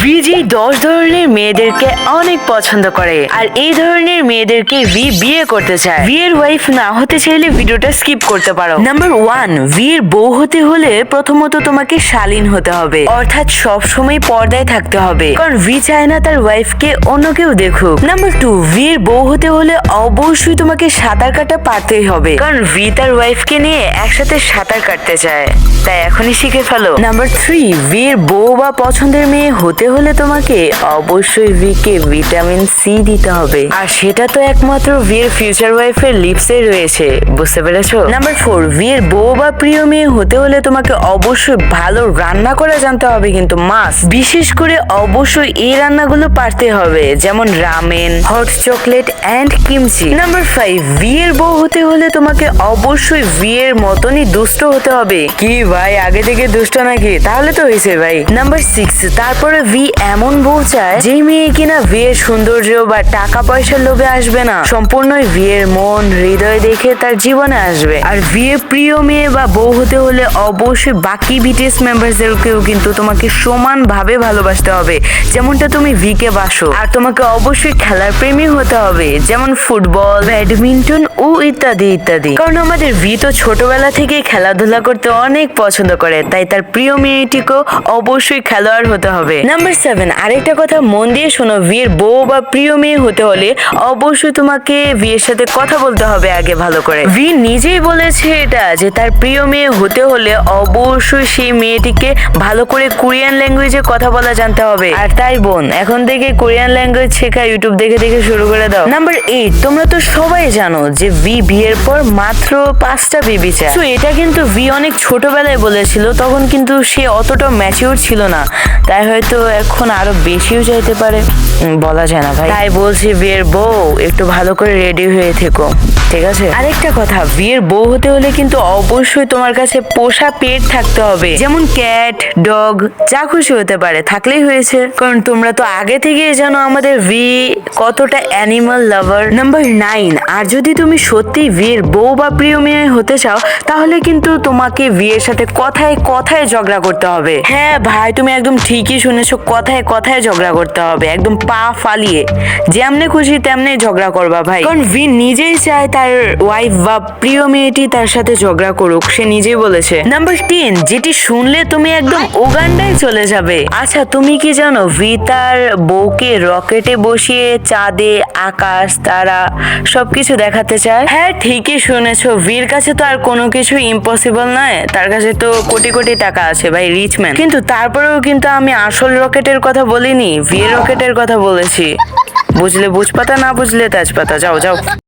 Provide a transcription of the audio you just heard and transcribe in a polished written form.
ভিজি 10 ধরনের মেয়েদেরকে অনেক পছন্দ করে আর এই ধরনের মেয়েদেরকে বিয়ে করতে চায়। বিয়ের ওয়াইফ না হতে চাইলে ভিডিওটা স্কিপ করতে পারো। নাম্বার 1, বিয়ের বউ হতে হলে প্রথমত তোমাকে শালীন হতে হবে, অর্থাৎ সব সময় পর্দায় থাকতে হবে, কারণ ভি চায় না তার ওয়াইফকে অন্য কেউ দেখুক। নাম্বার 2, বিয়ের বউ হতে হলে অবশ্যই তোমাকে সাঁতার কাটা পারতেই হবে, কারণ ভি তার ওয়াইফকে নিয়ে একসাথে সাঁতার কাটতে চায়, তাই এখনই শিখে ফেলো। নাম্বার 3, বিয়ের বউ বা পছন্দের মেয়ে হতে হলে তোমাকে অবশ্যই ভিকে ভিটামিন সি দিতে হবে, আর সেটা তো একমাত্র বিয়ের ফিউচার ওয়াইফের লিপসে রয়েছে, বুঝতে পেরেছো? নাম্বার 4, বিয়ের বউ বা প্রিয় মেয়ে হতে হলে তোমাকে অবশ্যই ভালো রান্না করা জানতে হবে, কিন্তু মাস্ট, বিশেষ করে অবশ্যই এই রান্নাগুলো পারতে হবে, যেমন ramen, hot chocolate and kimchi. Number 5, বিয়ের বউ হতে হলে তোমাকে অবশ্যই বিয়ের মতনই দুষ্ট হতে হবে। কি ভাই, আগে থেকে দুষ্ট নাকি? তাহলে তো হয়েছে ভাই। নাম্বার 6, তারপরে ভি এমন বউ চায় যে মেয়ে কিনা বিয়ের সৌন্দর্য বা টাকা পয়সার লোভে আসবে না, সম্পূর্ণই বিয়ের মন হৃদয় দেখে তার জীবনে আসবে। আর বিয়ের প্রিয় মেয়ে বা বউ হতে হলে অবশ্যই বাকি বিটিএস মেম্বারদেরকেও কিন্তু তোমাকে সমান ভাবে ভালোবাসতে হবে, যেমনটা তুমি ভিকে বাসো। আর তোমাকে অবশ্যই খেলার প্রেমী হতে হবে, যেমন ফুটবল, ব্যাডমিন্টন ও ইত্যাদি ইত্যাদি, কারণ আমাদের ভি তো ছোটবেলা থেকে খেলাধুলা করতে অনেক পছন্দ করে, তাই তার প্রিয় মেয়েটিকেও অবশ্যই খেলোয়াড় হতে হবে। নাম্বার 7, আরেকটা কথা মন দিয়ে শোনো, বিয়ের বউ বা প্রিয় মেয়ে হতে হলে অবশ্যই তোমাকে বিয়ের সাথে কথা বলতে হবে আগে ভালো করে। ভি নিজেই বলেছে এটা, যে তার প্রিয় মেয়ে হতে হলে অবশ্যই সেই মেয়েটিকে ভালো করে কোরিয়ান ল্যাঙ্গুয়েজে কথা বলা জানতে হবে। আর তাই বোন, এখন থেকে কোরিয়ান ল্যাঙ্গুয়েজ শেখা ইউটিউব দেখে দেখে শুরু করে দাও। নাম্বার 8, তোমরা তো সবাই জানো যে ভি বিয়ের পর মাত্র 5টা বেবি চায়। তো এটা কিন্তু ভি অনেক ছোটবেলায় বলেছিল, তখন কিন্তু সে অতটা ম্যাচিউর ছিল না, তাই হয়তো এখন আরো বেশিও চাইতে পারে, বলা যায় না ভাই। তাই বলছি বিয়ের বউ একটু ভালো করে রেডি হয়ে থেকো, ঠিক আছে? আরেকটা কথা, বিয়ের বউ হতে হলে কিন্তু অবশ্যই তোমার কাছে পোষা পেট থাকতে হবে, যেমন ক্যাট, ডগ, যা খুশি হতে পারে, থাকলেই হয়েছে, কারণ তোমরা তো আগে থেকেই জানো আমাদের ভি কতটা অ্যানিমাল লাভার। নাম্বার 9, আর যদি তুমি সত্যি বিয়ের বউ বা প্রিয় মেয়ে হতে চাও, তাহলে কিন্তু তোমাকে বিয়ের সাথে কথায় কথায় ঝগড়া করতে হবে। হ্যাঁ ভাই, তুমি একদম ঠিকই শুনেছো, কথায় কথায় ঝগড়া করতে হবে, একদম পা ফালিয়ে, যেমনে খুশি তেমনি ঝগড়া করবা ভাই, কারণ ভি নিজেই চায় তার ওয়াইফ বা প্রিয় মেয়েটি তার সাথে ঝগড়া করুক, সে নিজেই বলেছে। নাম্বার 10, যেটি শুনলে তুমি একদম উগান্ডায় চলে যাবে। আচ্ছা, তুমি কি জানো ভি তার বউকে রকেটে বসিয়ে চাঁদে, আকাশ, তারা সবকিছু দেখাতে চায়? হ্যাঁ, ঠিকই শুনেছো, ভির কাছে তো আর কোনো কিছু ইম্পসিবল নয়, তার কাছে তো কোটি কোটি টাকা আছে ভাই, রিচ ম্যান। কিন্তু তারপরেও কিন্তু আমি আসল রকেটের কথা বলিনি, ভিয়ের রকেটের কথা বলেছি। বুঝলে বুঝপাতা, না বুঝলে তেজপাতা। যাও যাও।